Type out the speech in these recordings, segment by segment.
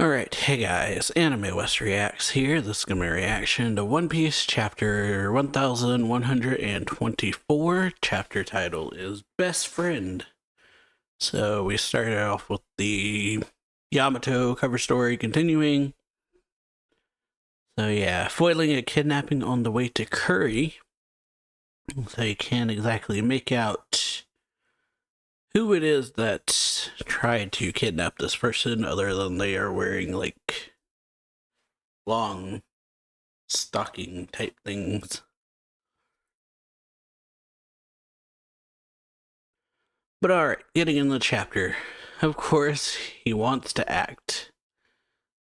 Alright, hey guys, AnimeWestReacts here. This is going to be a reaction to One Piece chapter 1124. Chapter title is Best Friend. So we started off with the Yamato cover story continuing. So yeah, foiling a kidnapping on the way to Curry. So you can't exactly make out who it is that tried to kidnap this person, other than they are wearing like long stocking type things. But alright, getting in the chapter. Of course, he wants to act.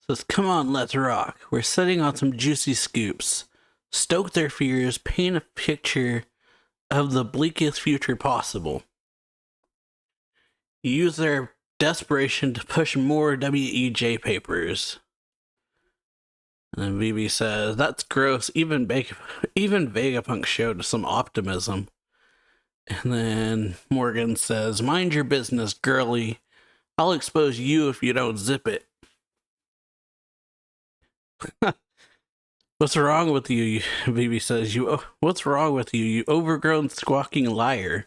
Says, come on, let's rock. We're sitting on some juicy scoops. Stoke their fears, paint a picture of the bleakest future possible. Use their desperation to push more WEJ papers. And then BB says, that's gross. Even Vegapunk showed some optimism. And then Morgan says, mind your business, girly. I'll expose you if you don't zip it. What's wrong with you? BB says, what's wrong with you, you overgrown squawking liar?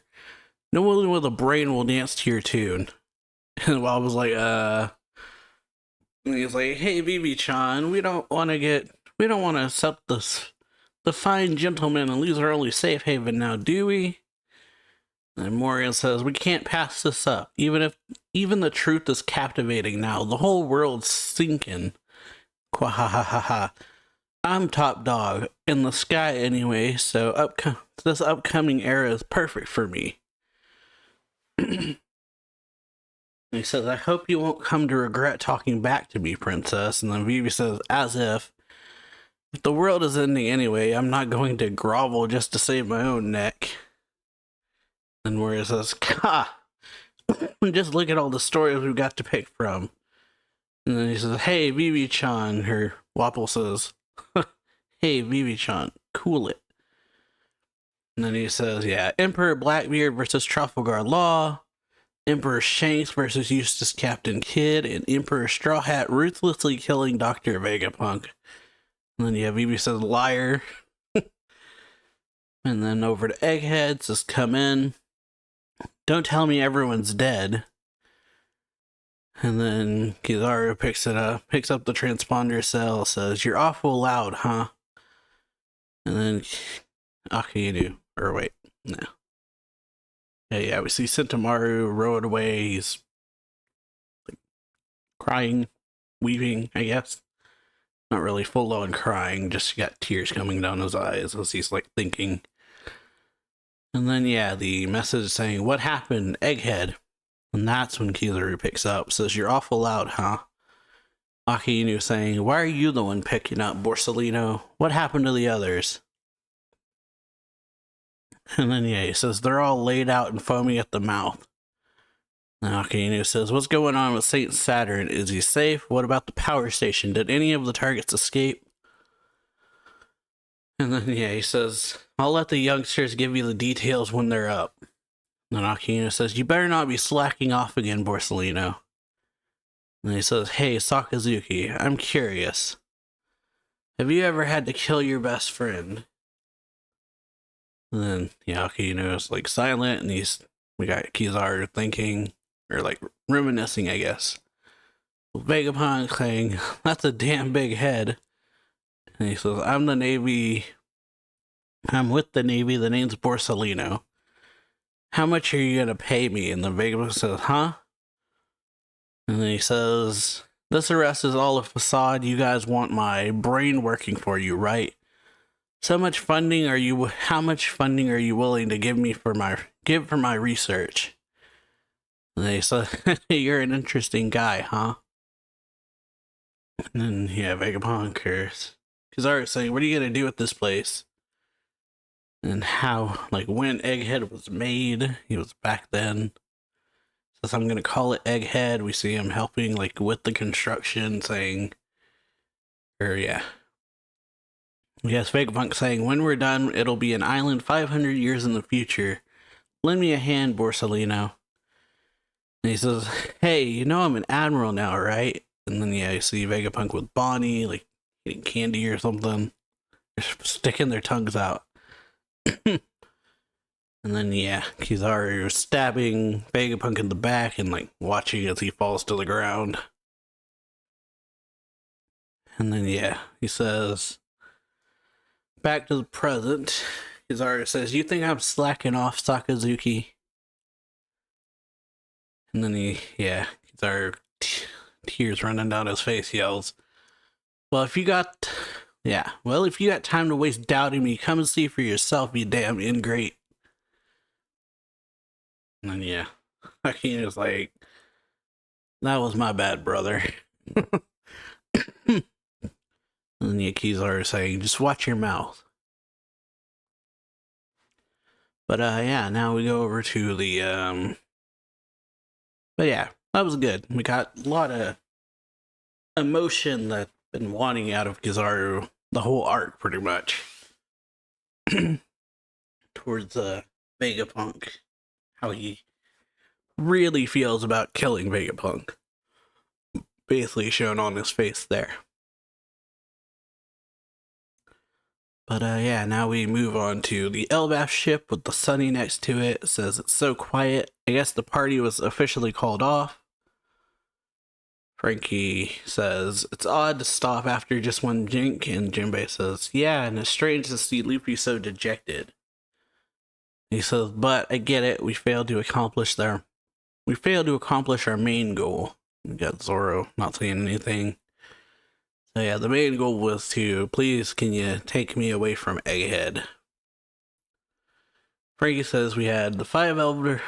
No one with a brain will dance to your tune. And Bob was like, and he's like, hey, BB-chan, we don't want to accept the fine gentleman and lose our only safe haven now, do we? And Morgan says, we can't pass this up, even the truth is captivating now. The whole world's sinking. Quahahaha. I'm top dog in the sky anyway, so this upcoming era is perfect for me. He says, I hope you won't come to regret talking back to me, princess. And then Vivi says, as if the world is ending anyway, I'm not going to grovel just to save my own neck. And Moria says, ha! Just look at all the stories we've got to pick from. And then he says, hey, Vivi-chan. Her Wapple says, hey, Vivi-chan, cool it. And then he says, yeah, Emperor Blackbeard versus Trafalgar Law, Emperor Shanks versus Eustace Captain Kidd, and Emperor Straw Hat ruthlessly killing Dr. Vegapunk. And then, yeah, BB says, liar. And then over to Egghead, says, come in. Don't tell me everyone's dead. And then Kizaru picks up the transponder cell, says, you're awful loud, huh? And then Akinu, or wait, no. Yeah, we see Sentamaru rode away. He's like crying, weeping, I guess. Not really full on crying, just got tears coming down his eyes as he's like thinking. And then, yeah, the message saying, what happened, Egghead? And that's when Kizaru picks up, says, you're awful loud, huh? Akinu saying, why are you the one picking up, Borsalino? What happened to the others? And then, yeah, he says, they're all laid out and foaming at the mouth. And Akinu says, what's going on with Saint Saturn? Is he safe? What about the power station? Did any of the targets escape? And then, yeah, he says, I'll let the youngsters give you the details when they're up. And then Akinu says, you better not be slacking off again, Borsalino. And he says, hey, Sakazuki, I'm curious. Have you ever had to kill your best friend? And then, yeah, Akinu is like silent, and we got Kizaru thinking, or like reminiscing, I guess. Vegapunk saying, that's a damn big head. And he says, I'm with the Navy, the name's Borsalino. How much are you gonna pay me? And then Vegapunk says, huh? And then he says, this arrest is all a facade. You guys want my brain working for you, right? How much funding are you willing to give for my research? And they said, you're an interesting guy, huh? And then, yeah, Vegapunk cares. Kizaru saying, what are you gonna do with this place? And how, like, when Egghead was made, he was back then. Says, I'm gonna call it Egghead. We see him helping, like, with the construction, saying, yeah. Yes, Vegapunk saying, when we're done, it'll be an island 500 years in the future. Lend me a hand, Borsalino. And he says, hey, you know I'm an admiral now, right? And then, yeah, you see Vegapunk with Bonnie, like, eating candy or something. They're sticking their tongues out. And then, yeah, Kizaru stabbing Vegapunk in the back and, like, watching as he falls to the ground. And then, yeah, he says, back to the present. Kizaru says, you think I'm slacking off, Sakazuki? And then Kizaru, tears running down his face, yells, well, if you got time to waste doubting me, come and see for yourself, you damn ingrate. And then, yeah, Hakeem is like, that was my bad, brother. And then the Kizaru is saying, just watch your mouth. But, yeah, now we go over to the, but yeah, that was good. We got a lot of emotion that I've been wanting out of Kizaru, the whole arc, pretty much. Towards, Vegapunk. How he really feels about killing Vegapunk. Basically shown on his face there. But yeah, now we move on to the Elbaf ship with the Sunny next to it. It says it's so quiet. I guess the party was officially called off. Frankie says, it's odd to stop after just one drink, and Jinbei says, yeah, and it's strange to see Luffy so dejected. He says, but I get it, we failed to accomplish our main goal. We got Zoro not saying anything. So yeah, the main goal was to, please, can you take me away from Egghead? Frankie says we had the five elders,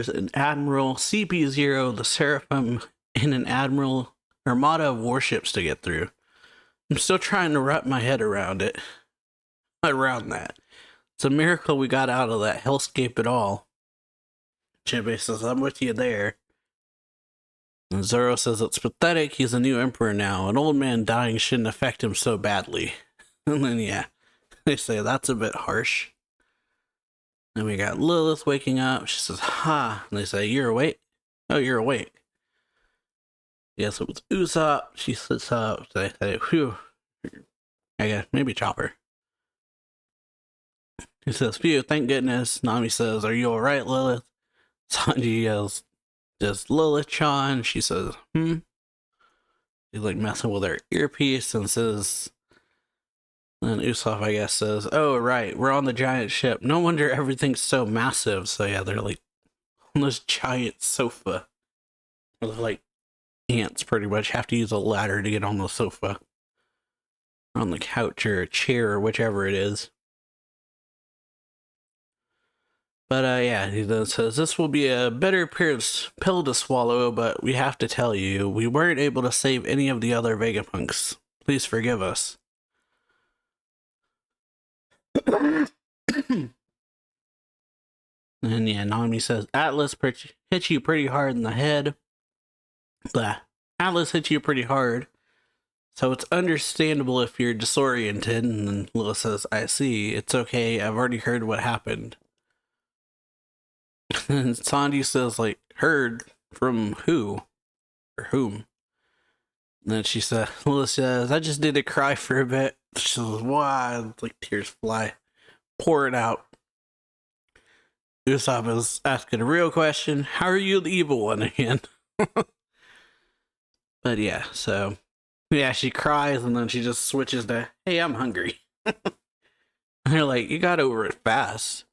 an Admiral, CP0, the Seraphim, and an armada of warships to get through. I'm still trying to wrap my head around that. It's a miracle we got out of that hellscape at all. Jinbei says, I'm with you there. And Zoro says it's pathetic, he's a new emperor now. An old man dying shouldn't affect him so badly. And then, yeah, they say that's a bit harsh. Then we got Lilith waking up. She says, ha. And they say, you're awake? Oh, you're awake. Yes, it was Usopp. She sits up. They say, whew. I guess, maybe Chopper. He says, phew, thank goodness. Nami says, are you alright, Lilith? Sanji yells, just Lilith-chan. She says, She's like messing with her earpiece and says, and Usopp, I guess, says, oh, right, we're on the giant ship. No wonder everything's so massive. So yeah, they're like on this giant sofa. They're like ants, pretty much. Have to use a ladder to get on the sofa. Or on the couch or a chair or whichever it is. But yeah, he then says, this will be a bitter pill to swallow, but we have to tell you, we weren't able to save any of the other Vegapunks. Please forgive us. And yeah, Nami says, Atlas hit you pretty hard in the head. Atlas hit you pretty hard. So it's understandable if you're disoriented. And then Lilith says, I see. It's okay. I've already heard what happened. And Sandy says, like, heard from who? Or whom? And then she said, Lilith says, I just need to cry for a bit. She says, why? Like, tears fly. Pour it out. Usopp is asking a real question. How are you the evil one again? But yeah, so, yeah, she cries and then she just switches to, hey, I'm hungry. And they're like, you got over it fast.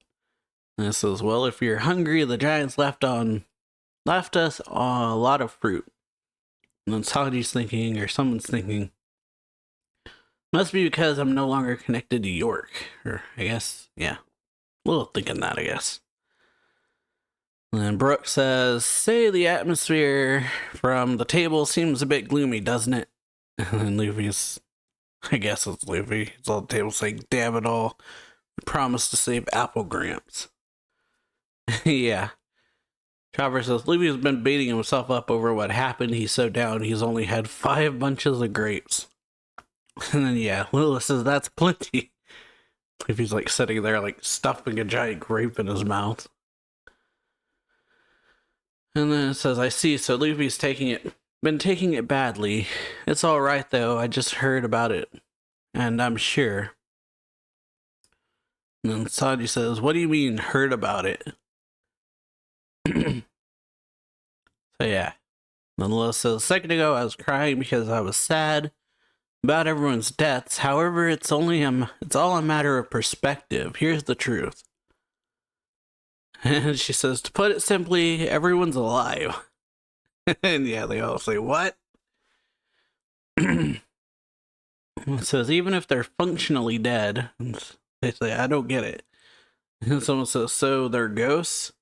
And it says, well, if you're hungry, the giants left us a lot of fruit. And then Sanji's thinking, or someone's thinking, must be because I'm no longer connected to York. Or, I guess, yeah. A little thinking that, I guess. And then Brooke says, say the atmosphere from the table seems a bit gloomy, doesn't it? And then Luffy's, I guess it's Luffy. It's on the table saying, damn it all. We promised to save Apple Gramps. Yeah. Chopper says, Luffy's been beating himself up over what happened. He's so down, he's only had 5 bunches of grapes. And then, yeah, Lilith says, that's plenty. Luffy's like sitting there, like stuffing a giant grape in his mouth. And then it says, I see, so Luffy's been taking it badly. It's alright though, I just heard about it. And I'm sure. And then Sanji says, what do you mean, heard about it? So yeah. Nonetheless says, a second ago I was crying because I was sad about everyone's deaths. However, it's all a matter of perspective. Here's the truth. And she says, to put it simply, everyone's alive. And yeah, they all say, what? It says, even if they're functionally dead, they say, I don't get it. And someone says, so they're ghosts?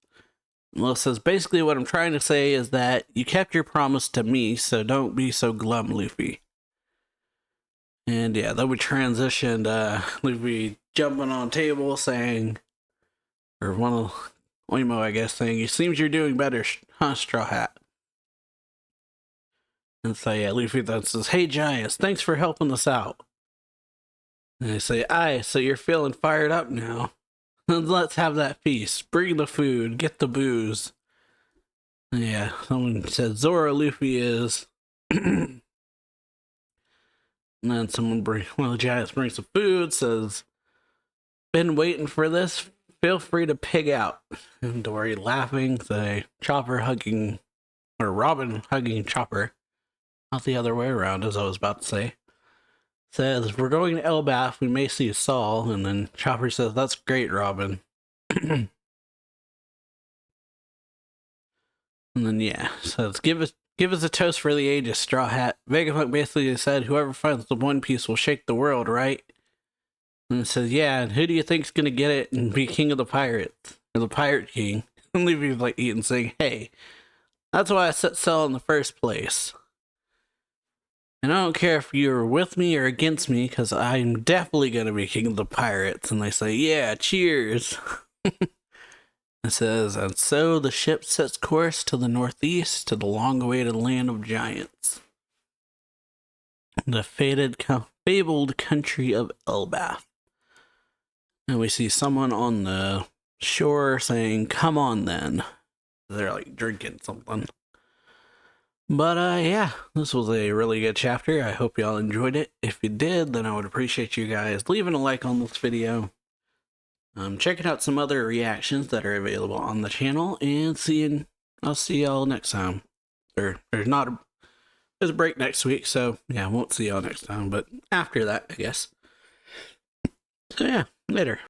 Well, it says, basically what I'm trying to say is that you kept your promise to me, so don't be so glum, Luffy. And yeah, then we transitioned, Luffy jumping on table saying, or one of Oimo, I guess, saying, it seems you're doing better, huh, Straw Hat? And so yeah, Luffy then says, hey Giants, thanks for helping us out. And they say, aye, so you're feeling fired up now. Let's have that feast. Bring the food. Get the booze. Yeah, someone said Zoro Luffy is. And then one of the Giants brings some food, says, been waiting for this. Feel free to pig out. And Dory laughing, say, Robin hugging Chopper. Not the other way around, as I was about to say. Says, we're going to Elbaf, we may see Saul. And then Chopper says, that's great, Robin. And then yeah, says, give us a toast for the ages, Straw Hat. Vegapunk basically said, whoever finds the One Piece will shake the world, right? And it says, yeah, and who do you think's gonna get it and be king of the pirates? Or the pirate king? And Luffy's like eating, saying, hey, that's why I set sail in the first place. And I don't care if you're with me or against me, because I'm definitely going to be king of the pirates. And they say, yeah, cheers. It says, and so the ship sets course to the northeast, to the long-awaited land of giants. The fabled country of Elbaf. And we see someone on the shore saying, come on then. They're like drinking something. But yeah, this was a really good chapter. I hope y'all enjoyed it. If you did, then I would appreciate you guys leaving a like on this video. Checking out some other reactions that are available on the channel, and I'll see y'all next time. There's a break next week, so yeah, I won't see y'all next time, but after that, I guess. So yeah, later.